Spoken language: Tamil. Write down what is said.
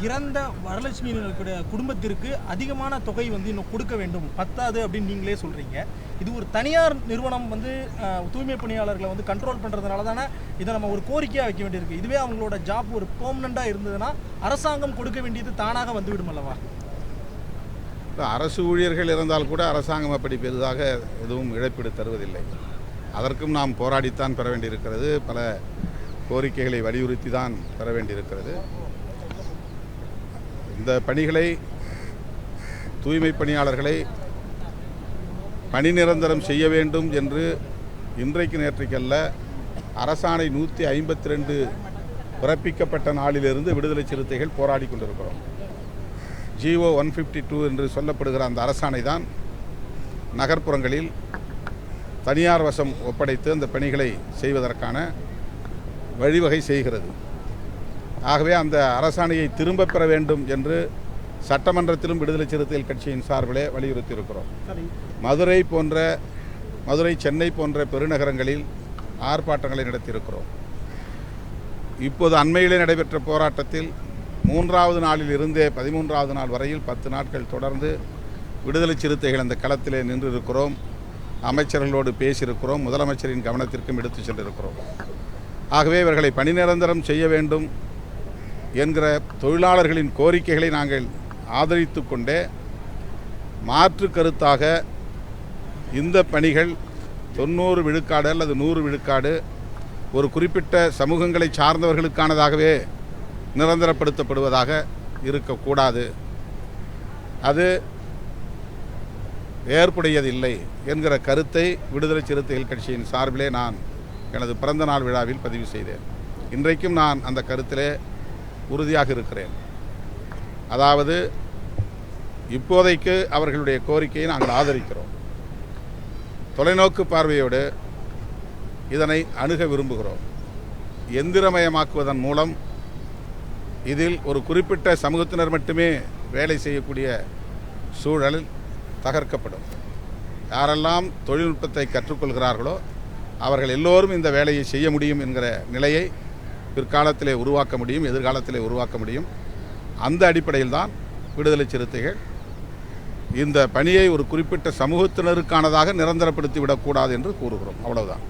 இறந்த வரலட்சுமியினுடைய குடும்பத்திற்கு அதிகமான தொகை வந்து இன்னும் கொடுக்க வேண்டும், பத்தாது அப்படின்னு நீங்களே சொல்கிறீங்க. இது ஒரு தனியார் நிறுவனம் வந்து தூய்மை பணியாளர்களை வந்து கண்ட்ரோல் பண்ணுறதுனால தானே இதை நம்ம ஒரு கோரிக்கையாக வைக்க வேண்டியிருக்கு. இதுவே அவங்களோட ஜாப் ஒரு பெர்மனண்ட்டாக இருந்ததுன்னா அரசாங்கம் கொடுக்க வேண்டியது தானாக வந்துவிடும் அல்லவா? அரசு ஊழியர்கள் இருந்தால் கூட அரசாங்கம் அப்படி பெரிதாக எதுவும் இழப்பீடு தருவதில்லை. அதற்கும் நாம் போராடித்தான் பெற வேண்டியிருக்கிறது. பல கோரிக்கைகளை வலியுறுத்தி தான் பெற வேண்டியிருக்கிறது. இந்த பணிகளை, தூய்மை பணியாளர்களை பணி நிரந்தரம் செய்ய வேண்டும் என்று இன்றைக்கு நேற்றைக்கல்ல, அரசாணை 152 பிறப்பிக்கப்பட்ட நாளிலிருந்து விடுதலை சிறுத்தைகள் போராடி கொண்டிருக்கிறோம். GO 152 என்று சொல்லப்படுகிற அந்த அரசாணை தான் நகர்ப்புறங்களில் தனியார் வசம் ஒப்படைத்து அந்த பணிகளை செய்வதற்கான வழிவகை செய்கிறது. ஆகவே அந்த அரசாணையை திரும்பப் பெற வேண்டும் என்று சட்டமன்றத்திலும் விடுதலை சிறுத்தைகள் கட்சியின் சார்பிலே வலியுறுத்தி இருக்கிறோம். மதுரை, சென்னை போன்ற பெருநகரங்களில் ஆர்ப்பாட்டங்களை நடத்தியிருக்கிறோம். இப்போது அண்மையிலே நடைபெற்ற போராட்டத்தில் 3வது நாளில் இருந்தே 13வது நாள் வரையில் 10 நாட்கள் தொடர்ந்து விடுதலை சிறுத்தைகள் அந்த களத்திலே நின்றிருக்கிறோம். அமைச்சர்களோடு பேசியிருக்கிறோம். முதலமைச்சரின் கவனத்திற்கும் எடுத்து சென்றிருக்கிறோம். ஆகவே இவர்களை பணி நிரந்தரம் செய்ய வேண்டும் என்கிற தொழிலாளர்களின் கோரிக்கைகளை நாங்கள் ஆதரித்து கொண்டே மாற்று கருத்தாக இந்த பணிகள் 90 விழுக்காடு அல்லது 100 விழுக்காடு ஒரு குறிப்பிட்ட சமூகங்களை சார்ந்தவர்களுக்கானதாகவே நிரந்தரப்படுத்தப்படுவதாக இருக்கக்கூடாது, அது ஏற்புடையதில்லை என்கிற கருத்தை விடுதலை சிறுத்தைகள் கட்சியின் சார்பிலே நான் எனது பிறந்த நாள் விழாவில் பதிவு செய்தேன். இன்றைக்கும் நான் அந்த கருத்திலே உறுதியாக இருக்கிறேன். அதாவது இப்போதைக்கு அவர்களுடைய கோரிக்கையை நாங்கள் ஆதரிக்கிறோம். தொலைநோக்கு பார்வையோடு இதனை அணுக விரும்புகிறோம். எந்திரமயமாக்குவதன் மூலம் இதில் ஒரு குறிப்பிட்ட சமூகத்தினர் மட்டுமே வேலை செய்யக்கூடிய சூழல் தகர்க்கப்படும். யாரெல்லாம் தொழில்நுட்பத்தை கற்றுக்கொள்கிறார்களோ அவர்கள் எல்லோரும் இந்த வேலையை செய்ய முடியும் என்கிற நிலையை பிற்காலத்திலே உருவாக்க முடியும், எதிர்காலத்திலே உருவாக்க முடியும். அந்த அடிப்படையில் தான் விடுதலை சிறுத்தைகள் இந்த பணியை ஒரு குறிப்பிட்ட சமூகத்தினருக்கானதாக நிரந்தரப்படுத்தி விடக்கூடாது என்று கூறுகிறோம். அவ்வளவுதான்.